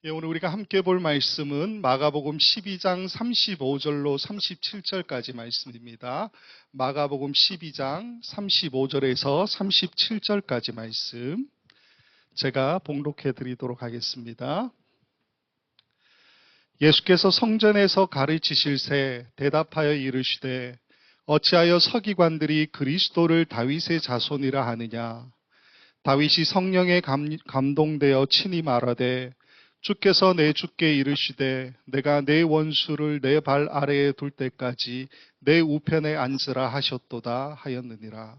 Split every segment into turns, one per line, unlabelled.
오늘 우리가 함께 볼 말씀은 마가복음 12장 35절로 37절까지 말씀입니다. 마가복음 12장 35절에서 37절까지 말씀 제가 봉독해 드리도록 하겠습니다. 예수께서 성전에서 가르치실새 대답하여 이르시되 어찌하여 서기관들이 그리스도를 다윗의 자손이라 하느냐. 다윗이 성령에 감동되어 친히 말하되 주께서 내 주께 이르시되 내가 내 원수를 내 발 아래에 둘 때까지 내 우편에 앉으라 하셨도다 하였느니라.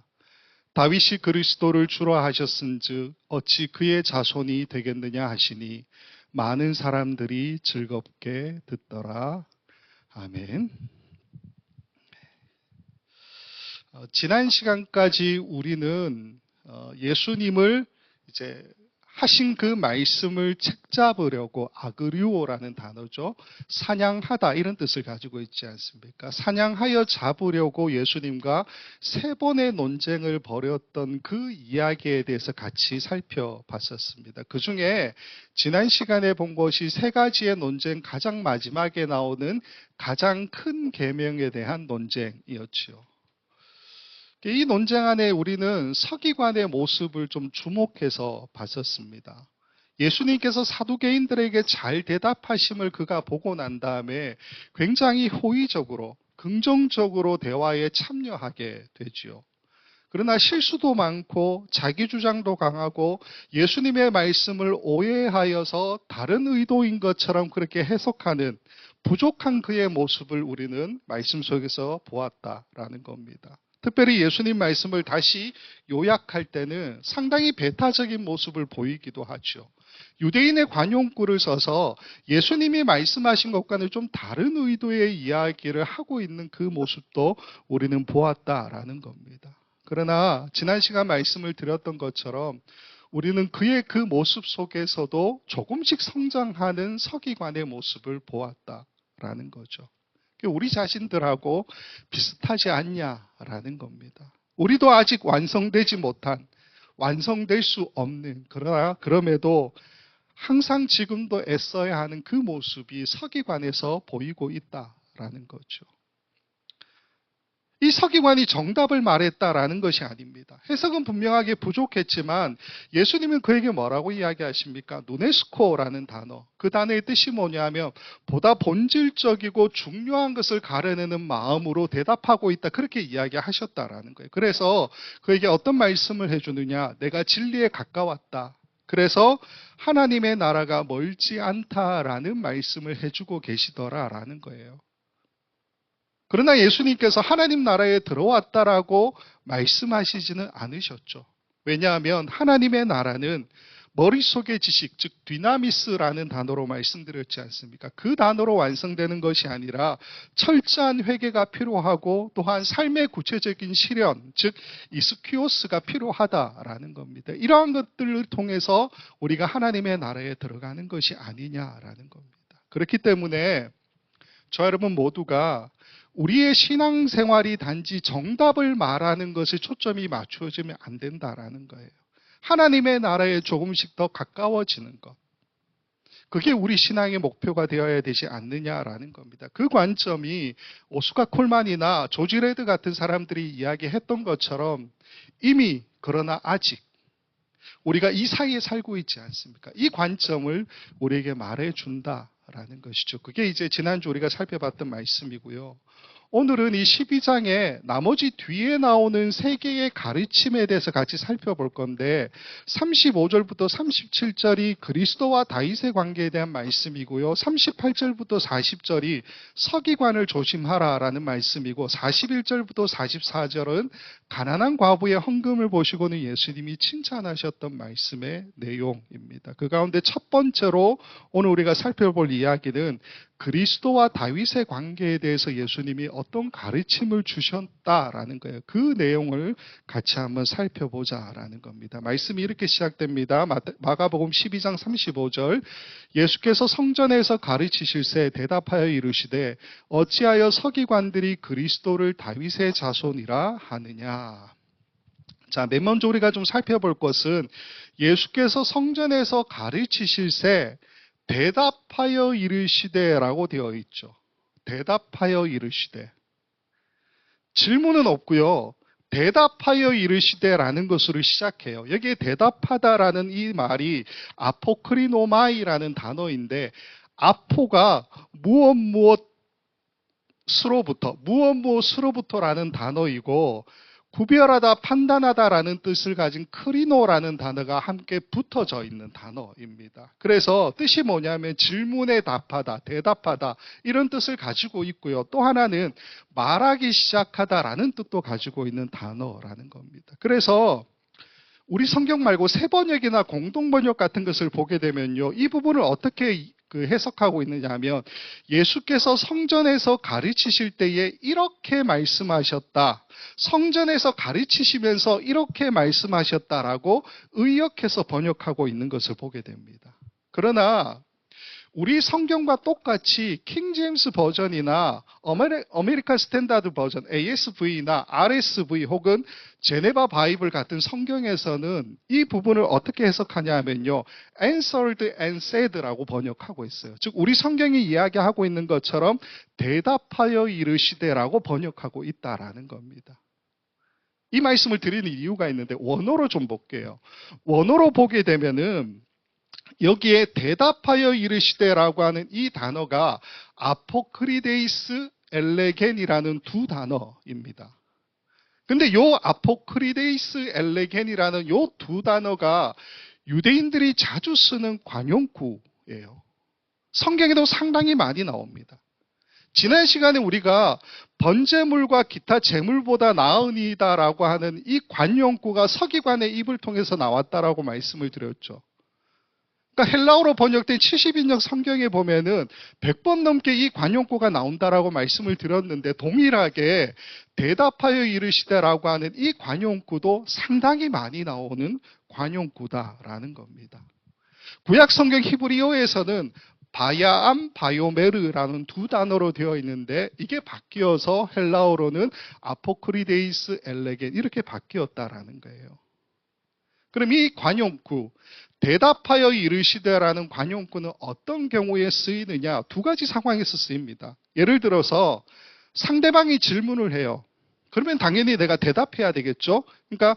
다윗이 그리스도를 주라 하셨은즉 어찌 그의 자손이 되겠느냐 하시니 많은 사람들이 즐겁게 듣더라. 아멘. 지난 시간까지 우리는 예수님을 이제 하신 그 말씀을 책잡으려고 아그리오라는 단어죠. 사냥하다 이런 뜻을 가지고 있지 않습니까? 사냥하여 잡으려고 예수님과 세 번의 논쟁을 벌였던 그 이야기에 대해서 같이 살펴봤었습니다. 그 중에 지난 시간에 본 것이 세 가지의 논쟁 가장 마지막에 나오는 가장 큰 계명에 대한 논쟁이었지요. 이 논쟁 안에 우리는 서기관의 모습을 좀 주목해서 봤었습니다. 예수님께서 사두개인들에게 잘 대답하심을 그가 보고 난 다음에 굉장히 호의적으로, 긍정적으로 대화에 참여하게 되지요. 그러나 실수도 많고 자기 주장도 강하고 예수님의 말씀을 오해하여서 다른 의도인 것처럼 그렇게 해석하는 부족한 그의 모습을 우리는 말씀 속에서 보았다라는 겁니다. 특별히 예수님 말씀을 다시 요약할 때는 상당히 배타적인 모습을 보이기도 하죠. 유대인의 관용구를 써서 예수님이 말씀하신 것과는 좀 다른 의도의 이야기를 하고 있는 그 모습도 우리는 보았다라는 겁니다. 그러나 지난 시간 말씀을 드렸던 것처럼 우리는 그의 그 모습 속에서도 조금씩 성장하는 서기관의 모습을 보았다라는 거죠. 우리 자신들하고 비슷하지 않냐라는 겁니다. 우리도 아직 완성되지 못한, 완성될 수 없는, 그러나 그럼에도 항상 지금도 애써야 하는 그 모습이 서기관에서 보이고 있다라는 거죠. 이 서기관이 정답을 말했다라는 것이 아닙니다. 해석은 분명하게 부족했지만 예수님은 그에게 뭐라고 이야기하십니까? 누네스코라는 단어. 그 단어의 뜻이 뭐냐면 보다 본질적이고 중요한 것을 가려내는 마음으로 대답하고 있다. 그렇게 이야기하셨다라는 거예요. 그래서 그에게 어떤 말씀을 해주느냐? 내가 진리에 가까웠다. 그래서 하나님의 나라가 멀지 않다라는 말씀을 해주고 계시더라라는 거예요. 그러나 예수님께서 하나님 나라에 들어왔다라고 말씀하시지는 않으셨죠. 왜냐하면 하나님의 나라는 머릿속의 지식, 즉 디나미스라는 단어로 말씀드렸지 않습니까? 그 단어로 완성되는 것이 아니라 철저한 회개가 필요하고 또한 삶의 구체적인 실현, 즉 이스키오스가 필요하다라는 겁니다. 이러한 것들을 통해서 우리가 하나님의 나라에 들어가는 것이 아니냐라는 겁니다. 그렇기 때문에 저 여러분 모두가 우리의 신앙생활이 단지 정답을 말하는 것에 초점이 맞춰지면 안 된다라는 거예요. 하나님의 나라에 조금씩 더 가까워지는 것. 그게 우리 신앙의 목표가 되어야 되지 않느냐라는 겁니다. 그 관점이 오스카 콜만이나 조지 레드 같은 사람들이 이야기했던 것처럼 이미 그러나 아직 우리가 이 사이에 살고 있지 않습니까? 이 관점을 우리에게 말해준다라는 것이죠. 그게 이제 지난주 우리가 살펴봤던 말씀이고요. 오늘은 이 12장의 나머지 뒤에 나오는 세 개의 가르침에 대해서 같이 살펴볼 건데 35절부터 37절이 그리스도와 다윗의 관계에 대한 말씀이고요. 38절부터 40절이 서기관을 조심하라라는 말씀이고 41절부터 44절은 가난한 과부의 헌금을 보시고는 예수님이 칭찬하셨던 말씀의 내용입니다. 그 가운데 첫 번째로 오늘 우리가 살펴볼 이야기는 그리스도와 다윗의 관계에 대해서 예수님이 어떤 가르침을 주셨다라는 거예요. 그 내용을 같이 한번 살펴보자라는 겁니다. 말씀이 이렇게 시작됩니다. 마가복음 12장 35절 예수께서 성전에서 가르치실새 대답하여 이르시되 어찌하여 서기관들이 그리스도를 다윗의 자손이라 하느냐. 자, 맨 먼저 우리가 좀 살펴볼 것은 예수께서 성전에서 가르치실새 대답하여 이르시되라고 되어 있죠. 대답하여 이르시되. 질문은 없고요. 대답하여 이르시되라는 것으로 시작해요. 여기에 대답하다라는 이 말이 아포크리노마이라는 단어인데, 아포가 무엇무엇으로부터라는 단어이고, 구별하다, 판단하다라는 뜻을 가진 크리노라는 단어가 함께 붙어져 있는 단어입니다. 그래서 뜻이 뭐냐면 질문에 답하다, 대답하다 이런 뜻을 가지고 있고요. 또 하나는 말하기 시작하다라는 뜻도 가지고 있는 단어라는 겁니다. 그래서 우리 성경 말고 세번역이나 공동번역 같은 것을 보게 되면요, 이 부분을 어떻게 해석하고 있느냐 하면, 예수께서 성전에서 가르치실 때에 이렇게 말씀하셨다, 성전에서 가르치시면서 이렇게 말씀하셨다라고 의역해서 번역하고 있는 것을 보게 됩니다. 그러나 우리 성경과 똑같이 킹제임스 버전이나 아메리칸 스탠다드 버전 ASV나 RSV 혹은 제네바 바이블 같은 성경에서는 이 부분을 어떻게 해석하냐 하면요, answered and said라고 번역하고 있어요. 즉 우리 성경이 이야기하고 있는 것처럼 대답하여 이르시되라고 번역하고 있다라는 겁니다. 이 말씀을 드리는 이유가 있는데 원어로 좀 볼게요. 원어로 보게 되면은 여기에 대답하여 이르시되라고 하는 이 단어가 아포크리데이스 엘레겐이라는 두 단어입니다. 근데 요 아포크리데이스 엘레겐이라는 요 두 단어가 유대인들이 자주 쓰는 관용구예요. 성경에도 상당히 많이 나옵니다. 지난 시간에 우리가 번제물과 기타 제물보다 나으니다라고 하는 이 관용구가 서기관의 입을 통해서 나왔다라고 말씀을 드렸죠. 그러니까 헬라어로 번역된 70인역 성경에 보면은 100번 넘게 이 관용구가 나온다라고 말씀을 드렸는데, 동일하게 대답하여 이르시다라고 하는 이 관용구도 상당히 많이 나오는 관용구다라는 겁니다. 구약 성경 히브리어에서는 바야암, 바요메르라는 두 단어로 되어 있는데, 이게 바뀌어서 헬라어로는 아포크리데이스 엘레겐 이렇게 바뀌었다라는 거예요. 그럼 이 관용구, 대답하여 이르시되라는 관용구는 어떤 경우에 쓰이느냐? 두 가지 상황에서 쓰입니다. 예를 들어서 상대방이 질문을 해요. 그러면 당연히 내가 대답해야 되겠죠? 그러니까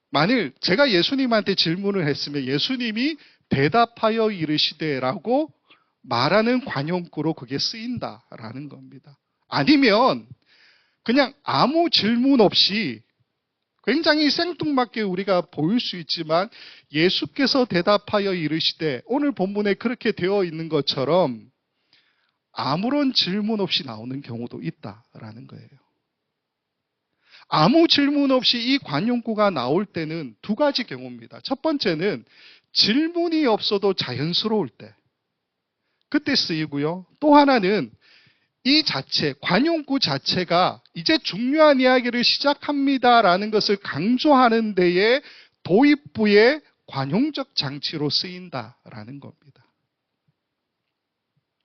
만일 제가 예수님한테 질문을 했으면 예수님이 대답하여 이르시되라고 말하는 관용구로 그게 쓰인다라는 겁니다. 아니면 그냥 아무 질문 없이 굉장히 생뚱맞게 우리가 보일 수 있지만 예수께서 대답하여 이르시되, 오늘 본문에 그렇게 되어 있는 것처럼 아무런 질문 없이 나오는 경우도 있다라는 거예요. 아무 질문 없이 이 관용구가 나올 때는 두 가지 경우입니다. 첫 번째는 질문이 없어도 자연스러울 때, 그때 쓰이고요. 또 하나는 이 자체, 관용구 자체가 이제 중요한 이야기를 시작합니다라는 것을 강조하는 데에 도입부의 관용적 장치로 쓰인다라는 겁니다.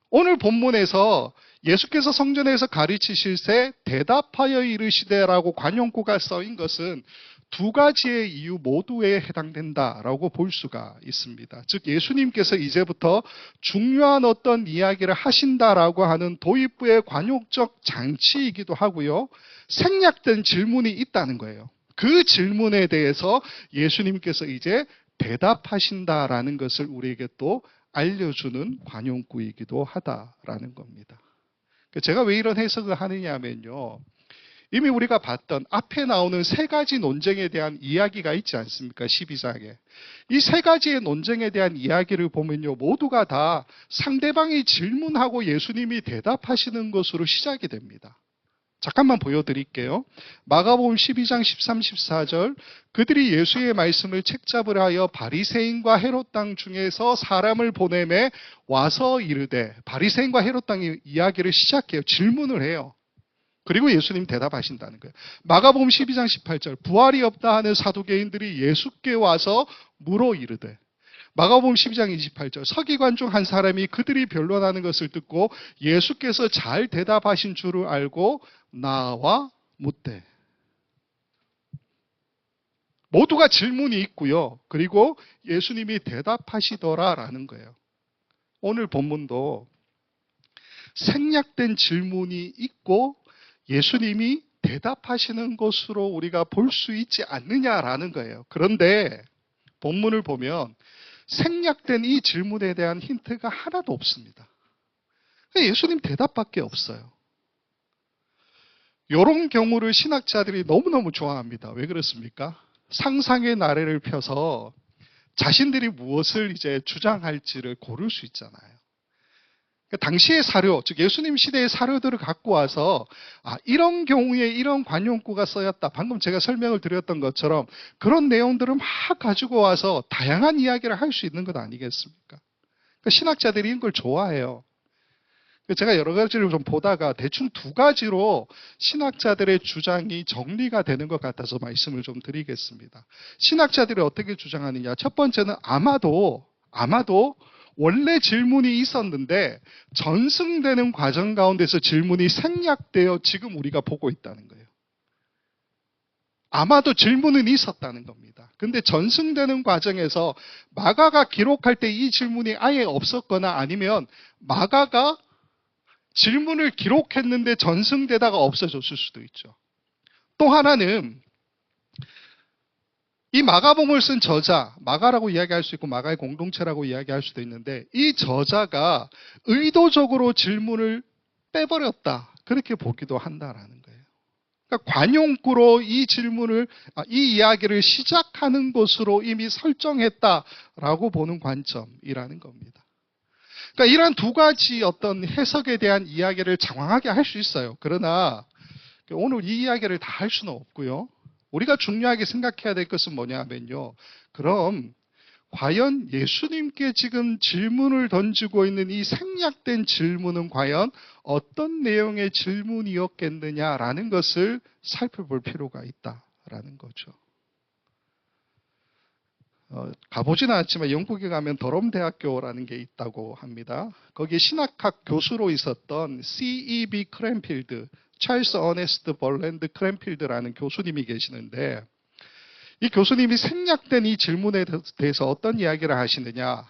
오늘 본문에서 예수께서 성전에서 가르치실 때 대답하여 이르시되라고 관용구가 써인 것은 두 가지의 이유 모두에 해당된다라고 볼 수가 있습니다. 즉 예수님께서 이제부터 중요한 어떤 이야기를 하신다라고 하는 도입부의 관용적 장치이기도 하고요, 생략된 질문이 있다는 거예요. 그 질문에 대해서 예수님께서 이제 대답하신다라는 것을 우리에게 또 알려주는 관용구이기도 하다라는 겁니다. 제가 왜 이런 해석을 하느냐 하면요, 이미 우리가 봤던 앞에 나오는 세 가지 논쟁에 대한 이야기가 있지 않습니까? 12장에. 이 세 가지의 논쟁에 대한 이야기를 보면요, 모두가 다 상대방이 질문하고 예수님이 대답하시는 것으로 시작이 됩니다. 잠깐만 보여드릴게요. 마가복음 12장 13, 14절, 그들이 예수의 말씀을 책잡으려 하여 바리새인과 헤롯 땅 중에서 사람을 보내매 와서 이르되, 바리새인과 헤롯 땅의 이야기를 시작해요. 질문을 해요. 그리고 예수님 대답하신다는 거예요. 마가복음 12장 18절, 부활이 없다 하는 사두개인들이 예수께 와서 물어 이르되, 마가복음 12장 28절, 서기관 중 한 사람이 그들이 변론하는 것을 듣고 예수께서 잘 대답하신 줄을 알고 나와 묻되. 모두가 질문이 있고요, 그리고 예수님이 대답하시더라라는 거예요. 오늘 본문도 생략된 질문이 있고 예수님이 대답하시는 것으로 우리가 볼 수 있지 않느냐라는 거예요. 그런데 본문을 보면 생략된 이 질문에 대한 힌트가 하나도 없습니다. 예수님 대답밖에 없어요. 이런 경우를 신학자들이 너무너무 좋아합니다. 왜 그렇습니까? 상상의 나래를 펴서 자신들이 무엇을 이제 주장할지를 고를 수 있잖아요. 당시의 사료, 즉 예수님 시대의 사료들을 갖고 와서 이런 경우에 이런 관용구가 쓰였다. 방금 제가 설명을 드렸던 것처럼 그런 내용들을 막 가지고 와서 다양한 이야기를 할 수 있는 것 아니겠습니까? 신학자들이 이런 걸 좋아해요. 제가 여러 가지를 좀 보다가 대충 두 가지로 신학자들의 주장이 정리가 되는 것 같아서 말씀을 좀 드리겠습니다. 신학자들이 어떻게 주장하느냐. 첫 번째는 아마도 원래 질문이 있었는데 전승되는 과정 가운데서 질문이 생략되어 지금 우리가 보고 있다는 거예요. 아마도 질문은 있었다는 겁니다. 근데 전승되는 과정에서 마가가 기록할 때 이 질문이 아예 없었거나 아니면 마가가 질문을 기록했는데 전승되다가 없어졌을 수도 있죠. 또 하나는 이 마가복음을 쓴 저자, 마가라고 이야기할 수 있고 마가의 공동체라고 이야기할 수도 있는데 이 저자가 의도적으로 질문을 빼버렸다. 그렇게 보기도 한다라는 거예요. 그러니까 관용구로 이 질문을, 이 이야기를 시작하는 것으로 이미 설정했다라고 보는 관점이라는 겁니다. 그러니까 이런 두 가지 어떤 해석에 대한 이야기를 장황하게 할 수 있어요. 그러나 오늘 이 이야기를 다 할 수는 없고요. 우리가 중요하게 생각해야 될 것은 뭐냐면요. 그럼 과연 예수님께 지금 질문을 던지고 있는 이 생략된 질문은 과연 어떤 내용의 질문이었겠느냐라는 것을 살펴볼 필요가 있다라는 거죠. 가보진 않았지만 영국에 가면 더럼 대학교라는 게 있다고 합니다. 거기에 신학학 교수로 있었던 C.E.B. 크랜필드, 찰스 어네스트 벌랜드 크랜필드라는 교수님이 계시는데 이 교수님이 생략된 이 질문에 대해서 어떤 이야기를 하시느냐.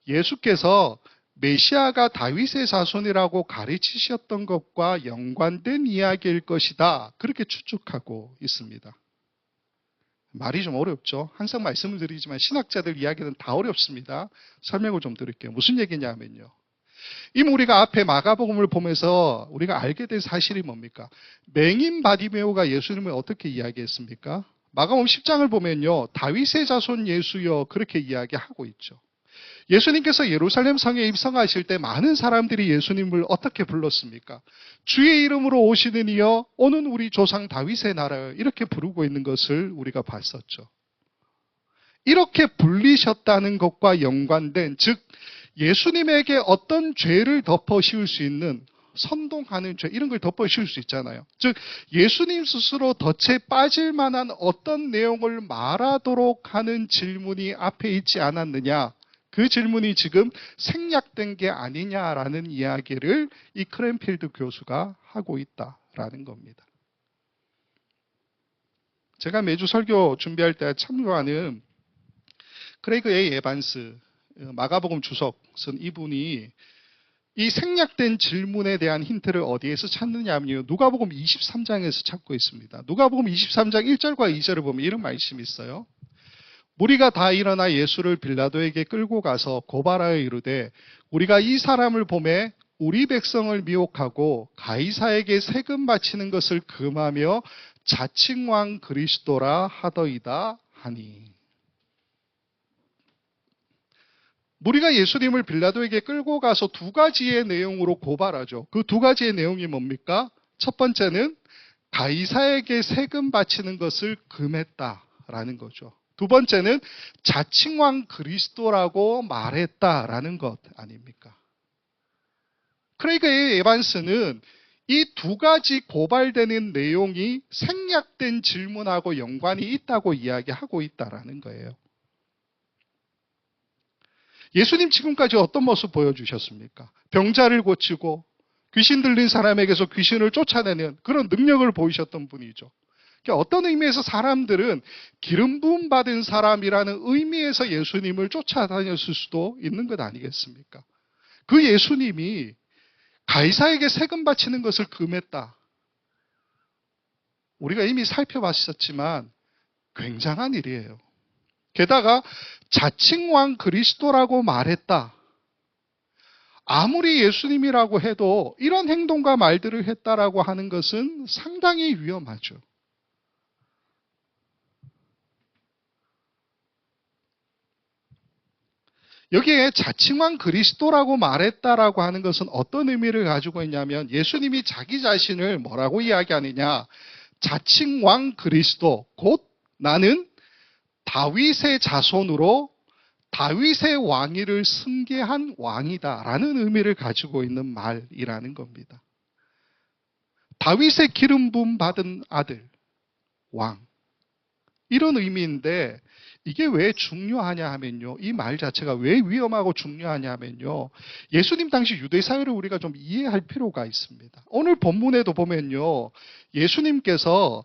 예수께서 메시아가 다윗의 자손이라고 가르치셨던 것과 연관된 이야기일 것이다. 그렇게 추측하고 있습니다. 말이 좀 어렵죠. 항상 말씀을 드리지만 신학자들 이야기는 다 어렵습니다. 설명을 좀 드릴게요. 무슨 얘기냐면요. 이미 우리가 앞에 마가복음을 보면서 우리가 알게 된 사실이 뭡니까? 맹인 바디메오가 예수님을 어떻게 이야기했습니까? 마가복음 10장을 보면요. 다윗의 자손 예수여 그렇게 이야기하고 있죠. 예수님께서 예루살렘 성에 입성하실 때 많은 사람들이 예수님을 어떻게 불렀습니까? 주의 이름으로 오시는 이여 오는 우리 조상 다윗의 나라여 이렇게 부르고 있는 것을 우리가 봤었죠. 이렇게 불리셨다는 것과 연관된 즉 예수님에게 어떤 죄를 덮어 씌울 수 있는 선동하는 죄 이런 걸 덮어 씌울 수 있잖아요. 즉 예수님 스스로 덫에 빠질 만한 어떤 내용을 말하도록 하는 질문이 앞에 있지 않았느냐. 그 질문이 지금 생략된 게 아니냐라는 이야기를 이 크랜필드 교수가 하고 있다라는 겁니다. 제가 매주 설교 준비할 때 참고하는 크레이그 A. 에반스 마가복음 주석 쓴 이분이 이 생략된 질문에 대한 힌트를 어디에서 찾느냐면요. 누가복음 23장에서 찾고 있습니다. 누가복음 23장 1절과 2절을 보면 이런 말씀이 있어요. 무리가 다 일어나 예수를 빌라도에게 끌고 가서 고발하여 이르되 우리가 이 사람을 보매 우리 백성을 미혹하고 가이사에게 세금 바치는 것을 금하며 자칭 왕 그리스도라 하더이다 하니. 무리가 예수님을 빌라도에게 끌고 가서 두 가지의 내용으로 고발하죠. 그 두 가지의 내용이 뭡니까? 첫 번째는 가이사에게 세금 바치는 것을 금했다라는 거죠. 두 번째는 자칭 왕 그리스도라고 말했다라는 것 아닙니까? 크레이그 A. 에반스는 이 두 가지 고발되는 내용이 생략된 질문하고 연관이 있다고 이야기하고 있다라는 거예요. 예수님 지금까지 어떤 모습 보여주셨습니까? 병자를 고치고 귀신 들린 사람에게서 귀신을 쫓아내는 그런 능력을 보이셨던 분이죠. 그러니까 어떤 의미에서 사람들은 기름 부음 받은 사람이라는 의미에서 예수님을 쫓아다녔을 수도 있는 것 아니겠습니까? 그 예수님이 가이사에게 세금 바치는 것을 금했다. 우리가 이미 살펴봤었지만 굉장한 일이에요. 게다가 자칭 왕 그리스도라고 말했다. 아무리 예수님이라고 해도 이런 행동과 말들을 했다라고 하는 것은 상당히 위험하죠. 여기에 자칭왕 그리스도라고 말했다라고 하는 것은 어떤 의미를 가지고 있냐면 예수님이 자기 자신을 뭐라고 이야기하느냐. 자칭왕 그리스도, 곧 나는 다윗의 자손으로 다윗의 왕위를 승계한 왕이다라는 의미를 가지고 있는 말이라는 겁니다. 다윗의 기름 부음 받은 아들, 왕. 이런 의미인데 이게 왜 중요하냐 하면요. 이 말 자체가 왜 위험하고 중요하냐 하면요. 예수님 당시 유대 사회를 우리가 좀 이해할 필요가 있습니다. 오늘 본문에도 보면요. 예수님께서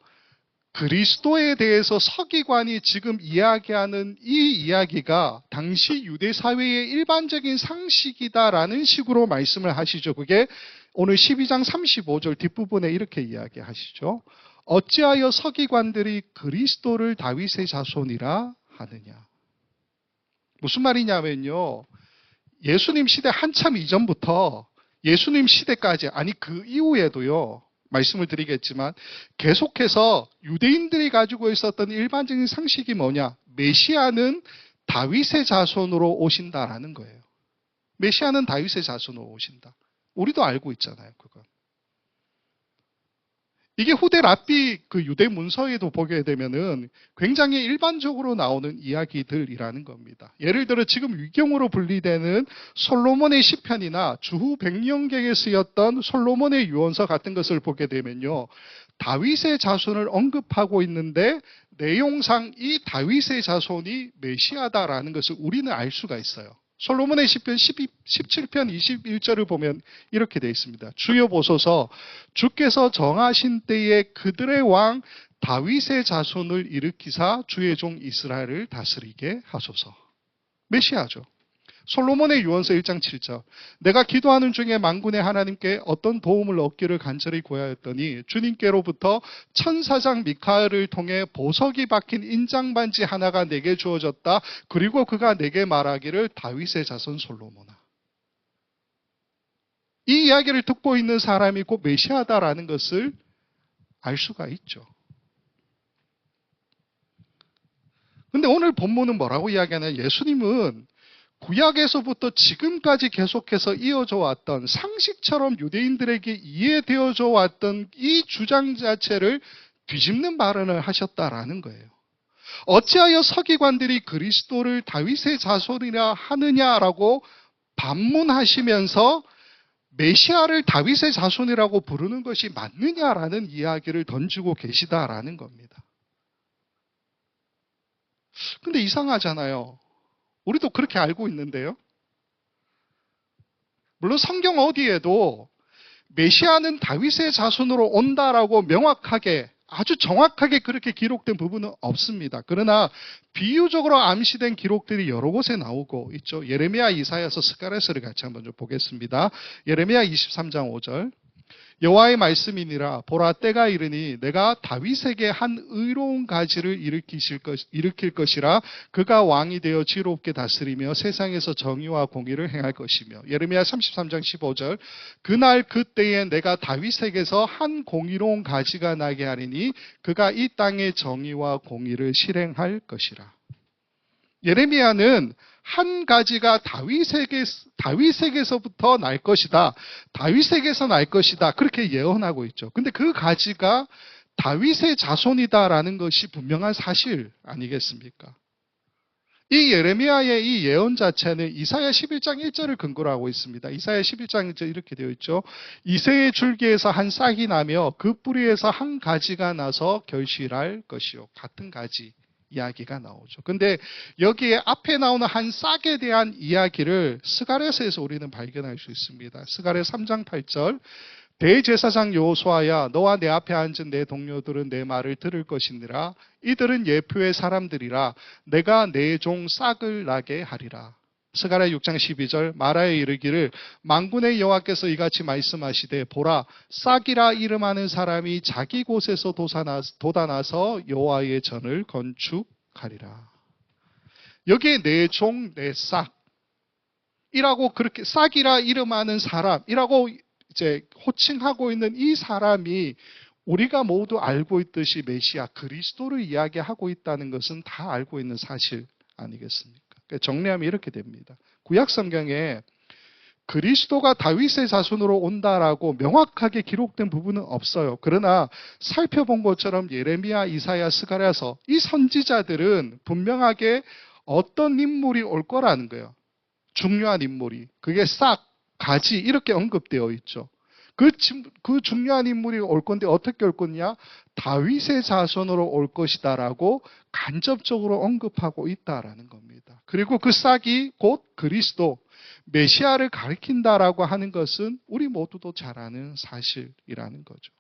그리스도에 대해서 서기관이 지금 이야기하는 이 이야기가 당시 유대 사회의 일반적인 상식이다라는 식으로 말씀을 하시죠. 그게 오늘 12장 35절 뒷부분에 이렇게 이야기하시죠. 어찌하여 서기관들이 그리스도를 다윗의 자손이라 하느냐. 무슨 말이냐면요. 예수님 시대 한참 이전부터 예수님 시대까지, 아니 그 이후에도요. 말씀을 드리겠지만 계속해서 유대인들이 가지고 있었던 일반적인 상식이 뭐냐. 메시아는 다윗의 자손으로 오신다라는 거예요. 메시아는 다윗의 자손으로 오신다. 우리도 알고 있잖아요. 그건. 이게 후대 랍비 그 유대 문서에도 보게 되면은 굉장히 일반적으로 나오는 이야기들이라는 겁니다. 예를 들어 지금 위경으로 분리되는 솔로몬의 시편이나 주후 백년경에 쓰였던 솔로몬의 유언서 같은 것을 보게 되면요. 다윗의 자손을 언급하고 있는데 내용상 이 다윗의 자손이 메시아다라는 것을 우리는 알 수가 있어요. 솔로몬의 시편 17편 21절을 보면 이렇게 되어 있습니다. 주여 보소서, 주께서 정하신 때에 그들의 왕 다윗의 자손을 일으키사 주의 종 이스라엘을 다스리게 하소서. 메시아죠. 솔로몬의 유언서 1장 7절. 내가 기도하는 중에 만군의 하나님께 어떤 도움을 얻기를 간절히 구하였더니 주님께로부터 천사장 미카엘을 통해 보석이 박힌 인장반지 하나가 내게 주어졌다. 그리고 그가 내게 말하기를 다윗의 자손 솔로몬아. 이 이야기를 듣고 있는 사람이 곧 메시아다라는 것을 알 수가 있죠. 근데 오늘 본문은 뭐라고 이야기하냐면 예수님은 구약에서부터 지금까지 계속해서 이어져 왔던 상식처럼 유대인들에게 이해되어져 왔던 이 주장 자체를 뒤집는 발언을 하셨다라는 거예요. 어찌하여 서기관들이 그리스도를 다윗의 자손이라 하느냐라고 반문하시면서 메시아를 다윗의 자손이라고 부르는 것이 맞느냐라는 이야기를 던지고 계시다라는 겁니다. 근데 이상하잖아요. 우리도 그렇게 알고 있는데요. 물론 성경 어디에도 메시아는 다윗의 자손으로 온다라고 명확하게 아주 정확하게 그렇게 기록된 부분은 없습니다. 그러나 비유적으로 암시된 기록들이 여러 곳에 나오고 있죠. 예레미야, 이사야서, 스가랴서를 같이 한번 좀 보겠습니다. 예레미야 23장 5절. 여호와의 말씀이니라 보라 때가 이르니 내가 다윗에게 한 의로운 가지를 일으킬 것이라 그가 왕이 되어 지롭게 다스리며 세상에서 정의와 공의를 행할 것이며 예레미야 33장 15절 그날 그때에 내가 다윗에게서 한 공의로운 가지가 나게 하리니 그가 이 땅의 정의와 공의를 실행할 것이라. 예레미야는 한 가지가 다윗에게서부터 날 것이다. 다윗에게서 날 것이다. 그렇게 예언하고 있죠. 근데 그 가지가 다윗의 자손이다라는 것이 분명한 사실 아니겠습니까? 이 예레미야의 이 예언 자체는 이사야 11장 1절을 근거로 하고 있습니다. 이사야 11장 1절 이렇게 되어 있죠. 이새의 줄기에서 한 싹이 나며 그 뿌리에서 한 가지가 나서 결실할 것이요. 같은 가지. 이야기가 나오죠. 근데 여기에 앞에 나오는 한 싹에 대한 이야기를 스가랴서에서 우리는 발견할 수 있습니다. 스가랴 3장 8절 대제사장 여호수아야 너와 내 앞에 앉은 내 동료들은 내 말을 들을 것이니라. 이들은 예표의 사람들이라. 내가 내 종 싹을 나게 하리라. 스가랴 6장 12절 마라에 이르기를 만군의 여호와께서 이같이 말씀하시되 보라 싹이라 이름하는 사람이 자기 곳에서 돋아나서 여호와의 전을 건축하리라. 여기에 내 종 내 싹이라고 그렇게 싹이라 이름하는 사람이라고 이제 호칭하고 있는 이 사람이 우리가 모두 알고 있듯이 메시아 그리스도를 이야기하고 있다는 것은 다 알고 있는 사실 아니겠습니까? 정리하면 이렇게 됩니다. 구약 성경에 그리스도가 다윗의 자손으로 온다라고 명확하게 기록된 부분은 없어요. 그러나 살펴본 것처럼 예레미야, 이사야, 스가랴서 이 선지자들은 분명하게 어떤 인물이 올 거라는 거예요. 중요한 인물이. 그게 싹, 가지 이렇게 언급되어 있죠. 그 중요한 인물이 올 건데 어떻게 올 거냐? 다윗의 자손으로 올 것이다라고 간접적으로 언급하고 있다라는 겁니다. 그리고 그 싹이 곧 그리스도, 메시아를 가리킨다라고 하는 것은 우리 모두도 잘 아는 사실이라는 거죠.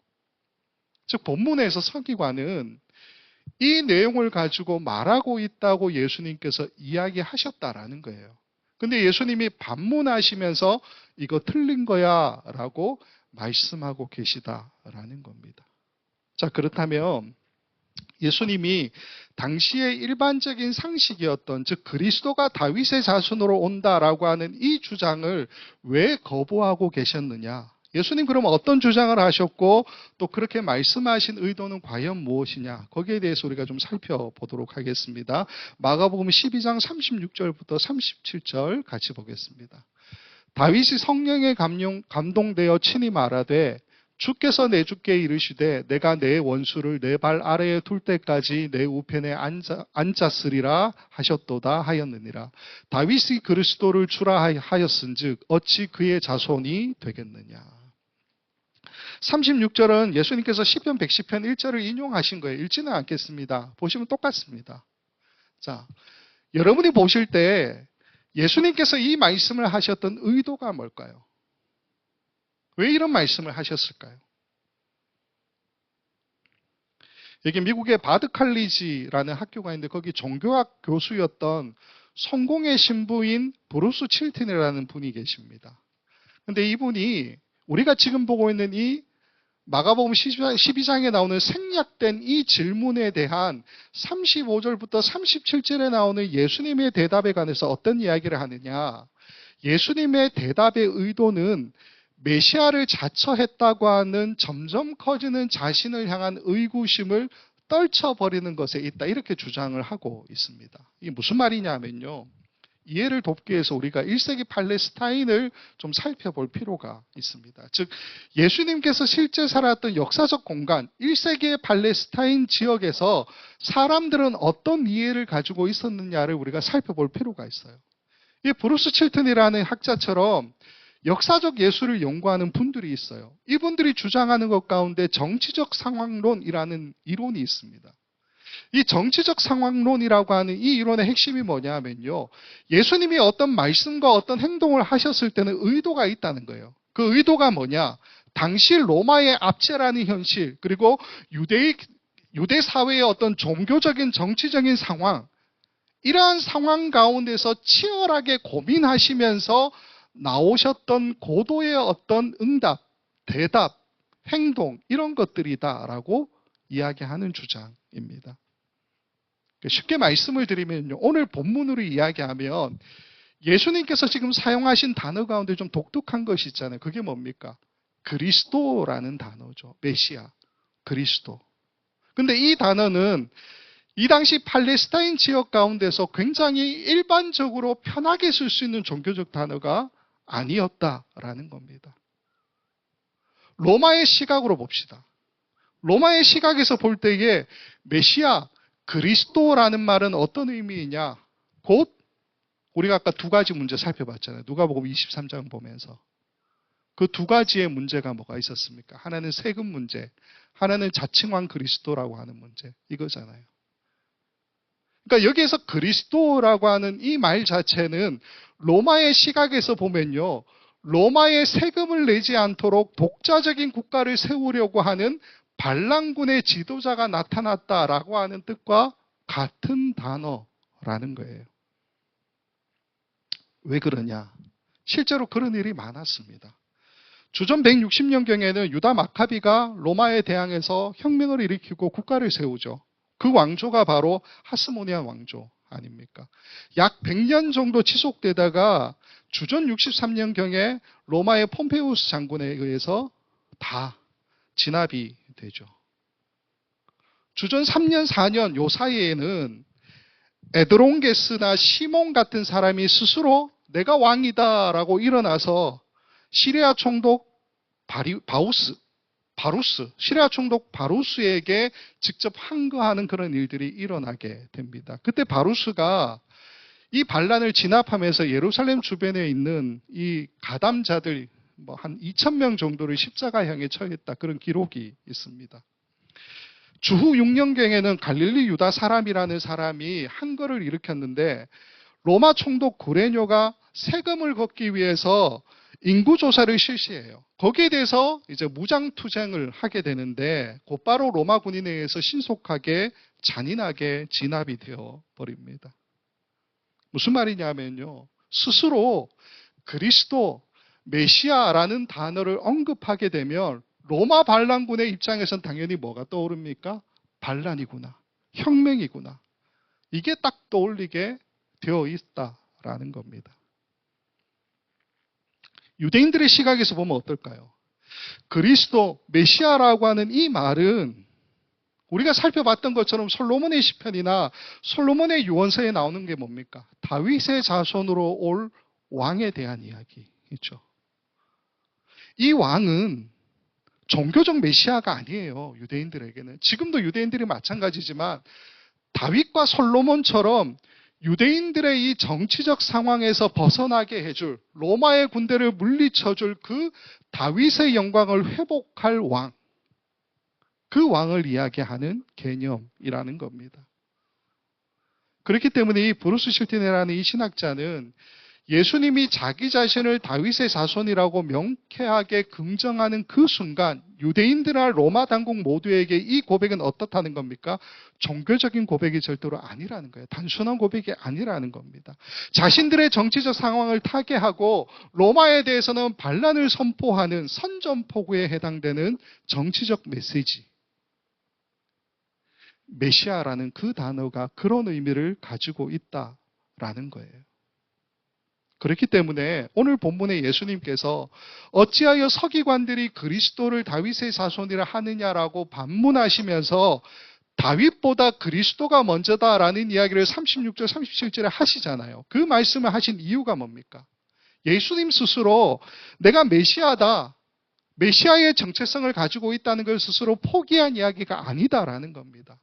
즉 본문에서 서기관은 이 내용을 가지고 말하고 있다고 예수님께서 이야기하셨다라는 거예요. 근데 예수님이 반문하시면서 이거 틀린 거야 라고 말씀하고 계시다라는 겁니다. 자, 그렇다면 예수님이 당시의 일반적인 상식이었던 즉 그리스도가 다윗의 자손으로 온다라고 하는 이 주장을 왜 거부하고 계셨느냐? 예수님 그럼 어떤 주장을 하셨고 또 그렇게 말씀하신 의도는 과연 무엇이냐? 거기에 대해서 우리가 좀 살펴보도록 하겠습니다. 마가복음 12장 36절부터 37절 같이 보겠습니다. 다윗이 성령에 감동되어 친히 말하되 주께서 내 주께 이르시되 내가 내 원수를 내 발 아래에 둘 때까지 내 우편에 앉았으리라 하셨도다 하였느니라. 다윗이 그리스도를 주라 하였은즉 어찌 그의 자손이 되겠느냐. 36절은 예수님께서 시편 110편 1절을 인용하신 거예요. 읽지는 않겠습니다. 보시면 똑같습니다. 자, 여러분이 보실 때 예수님께서 이 말씀을 하셨던 의도가 뭘까요? 왜 이런 말씀을 하셨을까요? 여기 미국의 바드 칼리지라는 학교가 있는데 거기 종교학 교수였던 성공의 신부인 브루스 칠튼이라는 분이 계십니다. 근데 이분이 우리가 지금 보고 있는 이 마가복음 12장에 나오는 생략된 이 질문에 대한 35절부터 37절에 나오는 예수님의 대답에 관해서 어떤 이야기를 하느냐. 예수님의 대답의 의도는 메시아를 자처했다고 하는 점점 커지는 자신을 향한 의구심을 떨쳐버리는 것에 있다. 이렇게 주장을 하고 있습니다. 이게 무슨 말이냐면요. 이해를 돕기 위해서 우리가 1세기 팔레스타인을 좀 살펴볼 필요가 있습니다. 즉 예수님께서 실제 살았던 역사적 공간 1세기의 팔레스타인 지역에서 사람들은 어떤 이해를 가지고 있었느냐를 우리가 살펴볼 필요가 있어요. 이 브루스 칠튼이라는 학자처럼 역사적 예술을 연구하는 분들이 있어요. 이분들이 주장하는 것 가운데 정치적 상황론이라는 이론이 있습니다. 이 정치적 상황론이라고 하는 이 이론의 핵심이 뭐냐면요. 예수님이 어떤 말씀과 어떤 행동을 하셨을 때는 의도가 있다는 거예요. 그 의도가 뭐냐? 당시 로마의 압제라는 현실, 그리고 유대 사회의 어떤 종교적인 정치적인 상황, 이러한 상황 가운데서 치열하게 고민하시면서 나오셨던 고도의 어떤 응답, 대답, 행동 이런 것들이다라고 이야기하는 주장입니다. 쉽게 말씀을 드리면요. 오늘 본문으로 이야기하면 예수님께서 지금 사용하신 단어 가운데 좀 독특한 것이 있잖아요. 그게 뭡니까? 그리스도라는 단어죠. 메시아, 그리스도. 근데 이 단어는 이 당시 팔레스타인 지역 가운데서 굉장히 일반적으로 편하게 쓸 수 있는 종교적 단어가 아니었다라는 겁니다. 로마의 시각으로 봅시다. 로마의 시각에서 볼 때에 메시아, 그리스도라는 말은 어떤 의미이냐? 곧 우리가 아까 두 가지 문제 살펴봤잖아요. 누가복음 23장 보면서. 그 두 가지의 문제가 뭐가 있었습니까? 하나는 세금 문제, 하나는 자칭왕 그리스도라고 하는 문제. 이거잖아요. 그러니까 여기에서 그리스도라고 하는 이 말 자체는 로마의 시각에서 보면요. 로마의 세금을 내지 않도록 독자적인 국가를 세우려고 하는 반란군의 지도자가 나타났다라고 하는 뜻과 같은 단어라는 거예요. 왜 그러냐? 실제로 그런 일이 많았습니다. 주전 160년경에는 유다 마카비가 로마에 대항해서 혁명을 일으키고 국가를 세우죠. 그 왕조가 바로 하스모니아 왕조 아닙니까? 약 100년 정도 지속되다가 주전 63년경에 로마의 폼페우스 장군에 의해서 다 진압이 되죠. 주전 3년, 4년 요 사이에는 에드롱게스나 시몬 같은 사람이 스스로 내가 왕이다라고 일어나서 시리아 총독 시리아 총독 바루스에게 직접 항거하는 그런 일들이 일어나게 됩니다. 그때 바루스가 이 반란을 진압하면서 예루살렘 주변에 있는 이 가담자들 한 2,000명 정도를 십자가형에 처했다. 그런 기록이 있습니다. 주후 6년경에는 갈릴리 유다 사람이라는 사람이 항거를 일으켰는데 로마 총독 구레뇨가 세금을 걷기 위해서 인구조사를 실시해요. 거기에 대해서 이제 무장투쟁을 하게 되는데 곧바로 로마 군인에 의해서 신속하게 잔인하게 진압이 되어 버립니다. 무슨 말이냐면요. 스스로 그리스도, 메시아라는 단어를 언급하게 되면 로마 반란군의 입장에선 당연히 뭐가 떠오릅니까? 반란이구나. 혁명이구나. 이게 딱 떠올리게 되어 있다라는 겁니다. 유대인들의 시각에서 보면 어떨까요? 그리스도, 메시아라고 하는 이 말은 우리가 살펴봤던 것처럼 솔로몬의 시편이나 솔로몬의 유언서에 나오는 게 뭡니까? 다윗의 자손으로 올 왕에 대한 이야기이죠. 이 왕은 종교적 메시아가 아니에요. 유대인들에게는. 지금도 유대인들이 마찬가지지만 다윗과 솔로몬처럼 유대인들의 이 정치적 상황에서 벗어나게 해줄, 로마의 군대를 물리쳐줄 그 다윗의 영광을 회복할 왕, 그 왕을 이야기하는 개념이라는 겁니다. 그렇기 때문에 이 브루스 실티네라는 이 신학자는 예수님이 자기 자신을 다윗의 자손이라고 명쾌하게 긍정하는 그 순간 유대인들과 로마 당국 모두에게 이 고백은 어떻다는 겁니까? 종교적인 고백이 절대로 아니라는 거예요. 단순한 고백이 아니라는 겁니다. 자신들의 정치적 상황을 타개하고 로마에 대해서는 반란을 선포하는 선전포고에 해당되는 정치적 메시지. 메시아라는 그 단어가 그런 의미를 가지고 있다라는 거예요. 그렇기 때문에 오늘 본문에 예수님께서 어찌하여 서기관들이 그리스도를 다윗의 자손이라 하느냐라고 반문하시면서 다윗보다 그리스도가 먼저다라는 이야기를 36절, 37절에 하시잖아요. 그 말씀을 하신 이유가 뭡니까? 예수님 스스로 내가 메시아다, 메시아의 정체성을 가지고 있다는 걸 스스로 포기한 이야기가 아니다라는 겁니다.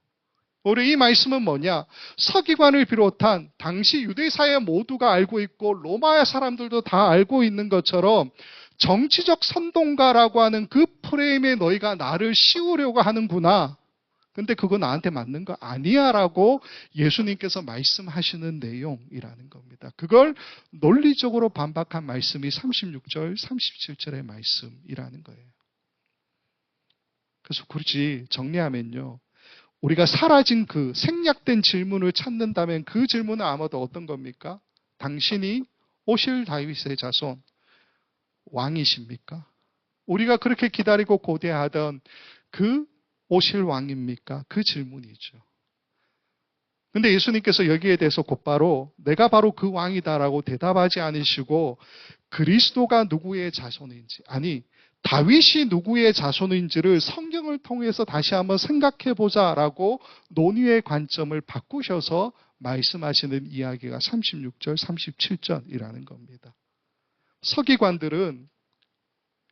우리 이 말씀은 뭐냐? 서기관을 비롯한 당시 유대사회 모두가 알고 있고 로마의 사람들도 다 알고 있는 것처럼 정치적 선동가라고 하는 그 프레임에 너희가 나를 씌우려고 하는구나. 근데 그거 나한테 맞는 거 아니야 라고 예수님께서 말씀하시는 내용이라는 겁니다. 그걸 논리적으로 반박한 말씀이 36절, 37절의 말씀이라는 거예요. 그래서 굳이 정리하면요. 우리가 사라진 그 생략된 질문을 찾는다면 그 질문은 아마도 어떤 겁니까? 당신이 오실 다윗의 자손 왕이십니까? 우리가 그렇게 기다리고 고대하던 그 오실 왕입니까? 그 질문이죠. 근데 예수님께서 여기에 대해서 곧바로 내가 바로 그 왕이다라고 대답하지 않으시고 그리스도가 누구의 자손인지, 아니 다윗이 누구의 자손인지를 성경을 통해서 다시 한번 생각해 보자라고 논의의 관점을 바꾸셔서 말씀하시는 이야기가 36절, 37절이라는 겁니다. 서기관들은,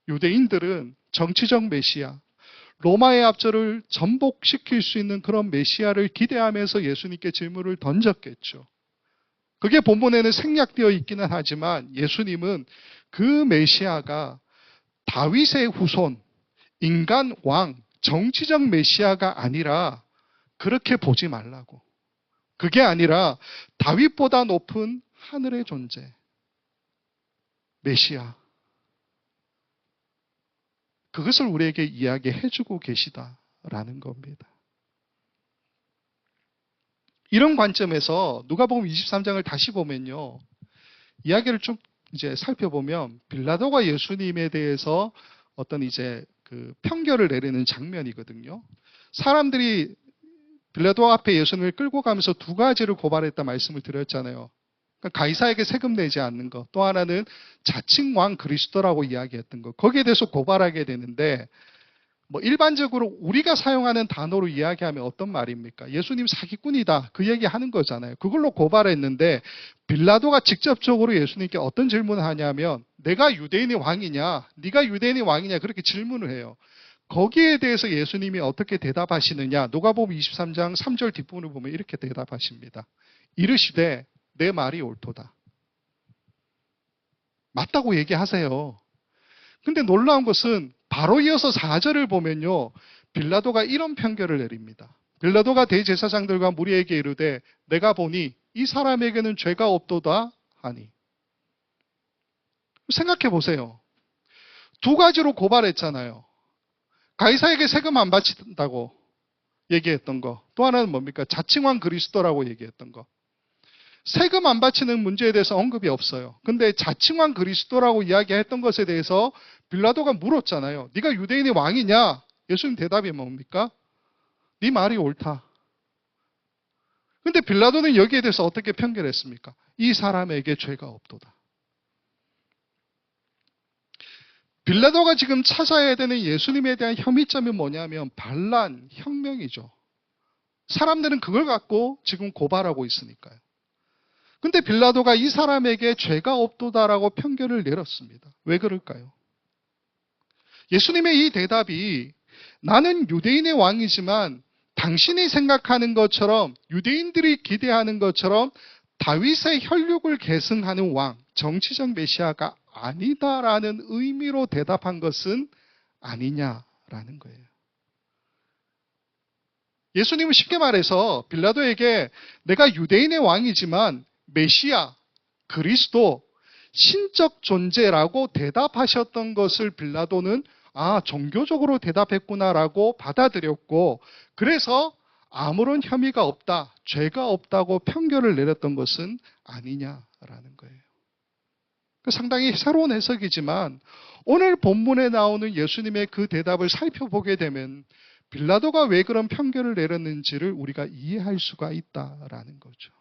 유대인들은 정치적 메시아, 로마의 압제를 전복시킬 수 있는 그런 메시아를 기대하면서 예수님께 질문을 던졌겠죠. 그게 본문에는 생략되어 있기는 하지만 예수님은 그 메시아가 다윗의 후손, 인간 왕, 정치적 메시아가 아니라 그렇게 보지 말라고. 그게 아니라 다윗보다 높은 하늘의 존재, 메시아. 그것을 우리에게 이야기해주고 계시다라는 겁니다. 이런 관점에서 누가복음 23장을 다시 보면요. 이야기를 좀 이제 살펴보면 빌라도가 예수님에 대해서 어떤 이제 그 편결을 내리는 장면이거든요. 사람들이 빌라도 앞에 예수님을 끌고 가면서 두 가지를 고발했다 말씀을 드렸잖아요. 그러니까 가이사에게 세금 내지 않는 것, 또 하나는 자칭 왕 그리스도라고 이야기했던 것. 거기에 대해서 고발하게 되는데 뭐 일반적으로 우리가 사용하는 단어로 이야기하면 어떤 말입니까? 예수님 사기꾼이다. 그 얘기하는 거잖아요. 그걸로 고발했는데 빌라도가 직접적으로 예수님께 어떤 질문을 하냐면 내가 유대인의 왕이냐? 네가 유대인의 왕이냐? 그렇게 질문을 해요. 거기에 대해서 예수님이 어떻게 대답하시느냐? 누가복음 23장 3절 뒷부분을 보면 이렇게 대답하십니다. 이르시되 내 말이 옳도다. 맞다고 얘기하세요. 근데 놀라운 것은 바로 이어서 4절을 보면요. 빌라도가 이런 편결을 내립니다. 빌라도가 대제사장들과 무리에게 이르되 내가 보니 이 사람에게는 죄가 없도다 하니. 생각해 보세요. 두 가지로 고발했잖아요. 가이사에게 세금 안 바친다고 얘기했던 거. 또 하나는 뭡니까? 자칭왕 그리스도라고 얘기했던 거. 세금 안 바치는 문제에 대해서 언급이 없어요. 근데 자칭왕 그리스도라고 이야기했던 것에 대해서 빌라도가 물었잖아요. 네가 유대인의 왕이냐? 예수님 대답이 뭡니까? 네 말이 옳다. 근데 빌라도는 여기에 대해서 어떻게 편결했습니까? 이 사람에게 죄가 없도다. 빌라도가 지금 찾아야 되는 예수님에 대한 혐의점이 뭐냐면 반란, 혁명이죠. 사람들은 그걸 갖고 지금 고발하고 있으니까요. 근데 빌라도가 이 사람에게 죄가 없도다라고 편결을 내렸습니다. 왜 그럴까요? 예수님의 이 대답이 나는 유대인의 왕이지만 당신이 생각하는 것처럼 유대인들이 기대하는 것처럼 다윗의 혈육을 계승하는 왕, 정치적 메시아가 아니다라는 의미로 대답한 것은 아니냐라는 거예요. 예수님은 쉽게 말해서 빌라도에게 내가 유대인의 왕이지만 메시아, 그리스도, 신적 존재라고 대답하셨던 것을 빌라도는 종교적으로 대답했구나라고 받아들였고 그래서 아무런 혐의가 없다, 죄가 없다고 편결을 내렸던 것은 아니냐라는 거예요. 상당히 새로운 해석이지만 오늘 본문에 나오는 예수님의 그 대답을 살펴보게 되면 빌라도가 왜 그런 편결을 내렸는지를 우리가 이해할 수가 있다라는 거죠.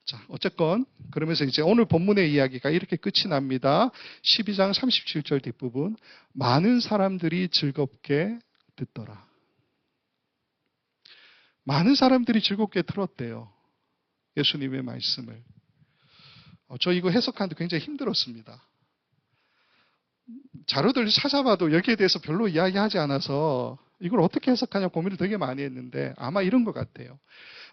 자, 어쨌건 그러면서 이제 오늘 본문의 이야기가 이렇게 끝이 납니다. 12장 37절 뒷부분. 많은 사람들이 즐겁게 듣더라. 많은 사람들이 즐겁게 들었대요. 예수님의 말씀을. 저 이거 해석하는데 굉장히 힘들었습니다. 자료들을 찾아봐도 여기에 대해서 별로 이야기하지 않아서 이걸 어떻게 해석하냐 고민을 되게 많이 했는데 아마 이런 것 같아요.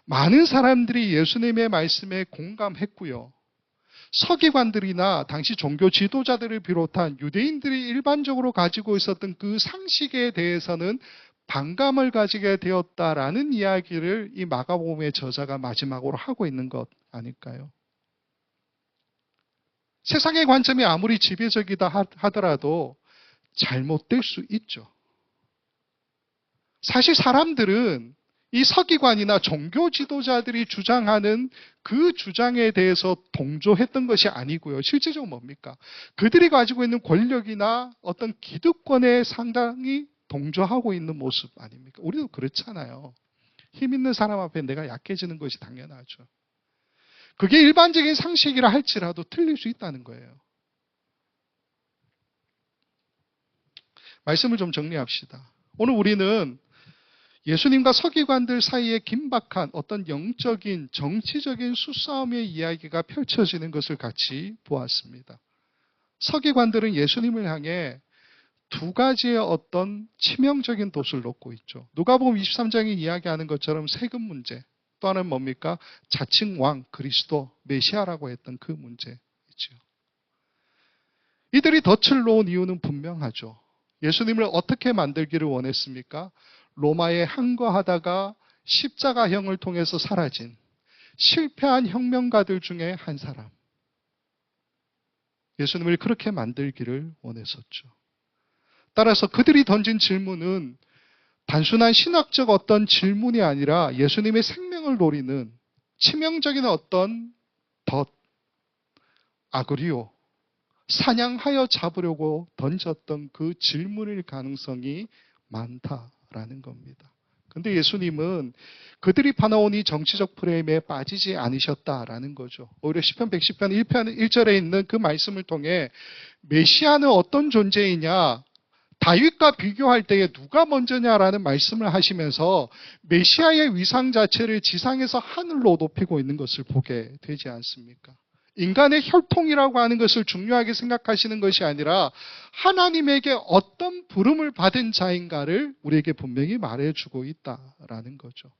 많은 사람들이 예수님의 말씀에 공감했고요. 서기관들이나 당시 종교 지도자들을 비롯한 유대인들이 일반적으로 가지고 있었던 그 상식에 대해서는 반감을 가지게 되었다라는 이야기를 이 마가복음의 저자가 마지막으로 하고 있는 것 아닐까요? 세상의 관점이 아무리 지배적이다 하더라도 잘못될 수 있죠. 사실 사람들은 이 서기관이나 종교 지도자들이 주장하는 그 주장에 대해서 동조했던 것이 아니고요. 실제적으로 뭡니까? 그들이 가지고 있는 권력이나 어떤 기득권에 상당히 동조하고 있는 모습 아닙니까? 우리도 그렇잖아요. 힘 있는 사람 앞에 내가 약해지는 것이 당연하죠. 그게 일반적인 상식이라 할지라도 틀릴 수 있다는 거예요. 말씀을 좀 정리합시다. 오늘 우리는 예수님과 서기관들 사이에 긴박한 어떤 영적인, 정치적인 수싸움의 이야기가 펼쳐지는 것을 같이 보았습니다. 서기관들은 예수님을 향해 두 가지의 어떤 치명적인 돛을 놓고 있죠. 누가복음 23장이 이야기하는 것처럼 세금 문제, 또 하나는 뭡니까? 자칭 왕, 그리스도, 메시아라고 했던 그 문제이죠. 이들이 덫을 놓은 이유는 분명하죠. 예수님을 어떻게 만들기를 원했습니까? 로마에 항거하다가 십자가형을 통해서 사라진 실패한 혁명가들 중에 한 사람. 예수님을 그렇게 만들기를 원했었죠. 따라서 그들이 던진 질문은 단순한 신학적 어떤 질문이 아니라 예수님의 생명을 노리는 치명적인 어떤 덫, 아그리오, 사냥하여 잡으려고 던졌던 그 질문일 가능성이 많다라는 겁니다. 근데 예수님은 그들이 파나온 이 정치적 프레임에 빠지지 않으셨다라는 거죠. 오히려 시편 110편 1편 1절에 있는 그 말씀을 통해 메시아는 어떤 존재이냐, 다윗과 비교할 때에 누가 먼저냐라는 말씀을 하시면서 메시아의 위상 자체를 지상에서 하늘로 높이고 있는 것을 보게 되지 않습니까? 인간의 혈통이라고 하는 것을 중요하게 생각하시는 것이 아니라 하나님에게 어떤 부름을 받은 자인가를 우리에게 분명히 말해주고 있다라는 거죠.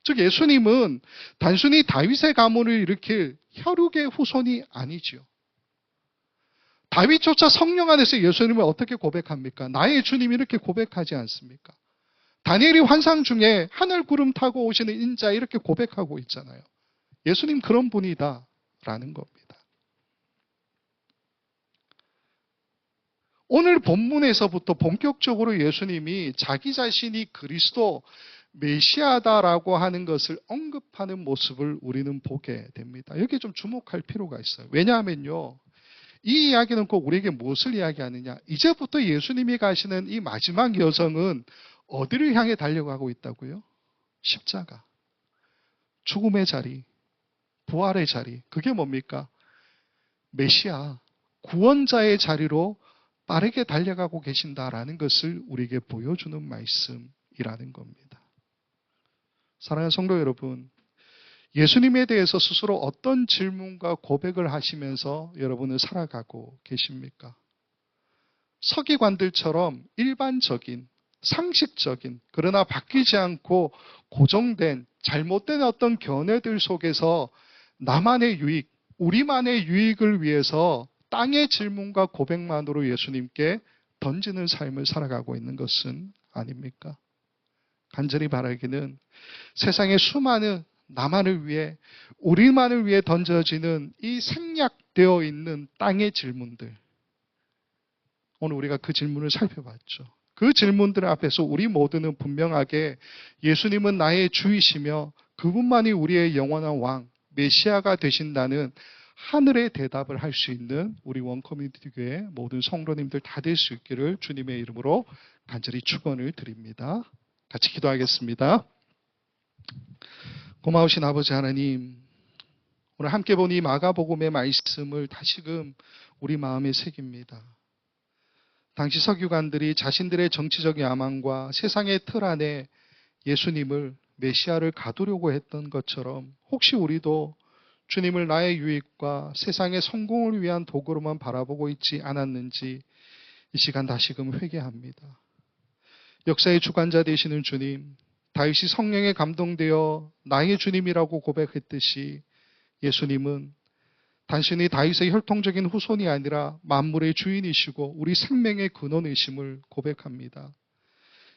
즉 예수님은 단순히 다윗의 가문을 일으킬 혈육의 후손이 아니지요. 다윗조차 성령 안에서 예수님을 어떻게 고백합니까? 나의 주님 이렇게 고백하지 않습니까? 다니엘이 환상 중에 하늘 구름 타고 오시는 인자 이렇게 고백하고 있잖아요. 예수님 그런 분이다 라는 겁니다. 오늘 본문에서부터 본격적으로 예수님이 자기 자신이 그리스도 메시아다라고 하는 것을 언급하는 모습을 우리는 보게 됩니다. 여기에 좀 주목할 필요가 있어요. 왜냐하면요, 이 이야기는 꼭 우리에게 무엇을 이야기하느냐? 이제부터 예수님이 가시는 이 마지막 여정은 어디를 향해 달려가고 있다고요? 십자가, 죽음의 자리, 부활의 자리. 그게 뭡니까? 메시아, 구원자의 자리로 빠르게 달려가고 계신다라는 것을 우리에게 보여주는 말씀이라는 겁니다. 사랑하는 성도 여러분, 예수님에 대해서 스스로 어떤 질문과 고백을 하시면서 여러분은 살아가고 계십니까? 서기관들처럼 일반적인, 상식적인, 그러나 바뀌지 않고 고정된, 잘못된 어떤 견해들 속에서 나만의 유익, 우리만의 유익을 위해서 땅의 질문과 고백만으로 예수님께 던지는 삶을 살아가고 있는 것은 아닙니까? 간절히 바라기는 세상의 수많은 나만을 위해, 우리만을 위해 던져지는 이 생략되어 있는 땅의 질문들. 오늘 우리가 그 질문을 살펴봤죠. 그 질문들 앞에서 우리 모두는 분명하게 예수님은 나의 주이시며 그분만이 우리의 영원한 왕, 메시아가 되신다는 하늘의 대답을 할 수 있는 우리 원커뮤니티 교회 모든 성도님들 다 될 수 있기를 주님의 이름으로 간절히 축원을 드립니다. 같이 기도하겠습니다. 고마우신 아버지 하나님, 오늘 함께 본 이 마가복음의 말씀을 다시금 우리 마음에 새깁니다. 당시 서기관들이 자신들의 정치적 야망과 세상의 틀 안에 예수님을, 메시아를 가두려고 했던 것처럼 혹시 우리도 주님을 나의 유익과 세상의 성공을 위한 도구로만 바라보고 있지 않았는지 이 시간 다시금 회개합니다. 역사의 주관자 되시는 주님, 다윗이 성령에 감동되어 나의 주님이라고 고백했듯이 예수님은 단순히 다윗의 혈통적인 후손이 아니라 만물의 주인이시고 우리 생명의 근원이심을 고백합니다.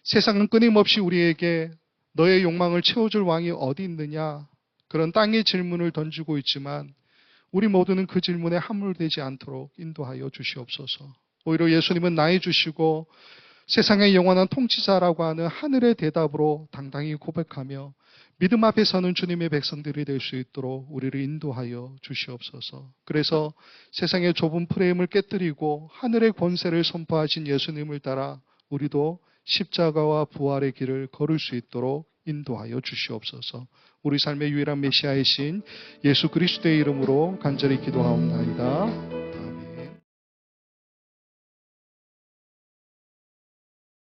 세상은 끊임없이 우리에게 너의 욕망을 채워줄 왕이 어디 있느냐, 그런 땅의 질문을 던지고 있지만 우리 모두는 그 질문에 함몰되지 않도록 인도하여 주시옵소서. 오히려 예수님은 나의 주시고 세상의 영원한 통치자라고 하는 하늘의 대답으로 당당히 고백하며 믿음 앞에 서는 주님의 백성들이 될 수 있도록 우리를 인도하여 주시옵소서. 그래서 세상의 좁은 프레임을 깨뜨리고 하늘의 권세를 선포하신 예수님을 따라 우리도 십자가와 부활의 길을 걸을 수 있도록 인도하여 주시옵소서. 우리 삶의 유일한 메시아이신 예수 그리스도의 이름으로 간절히 기도하옵나이다.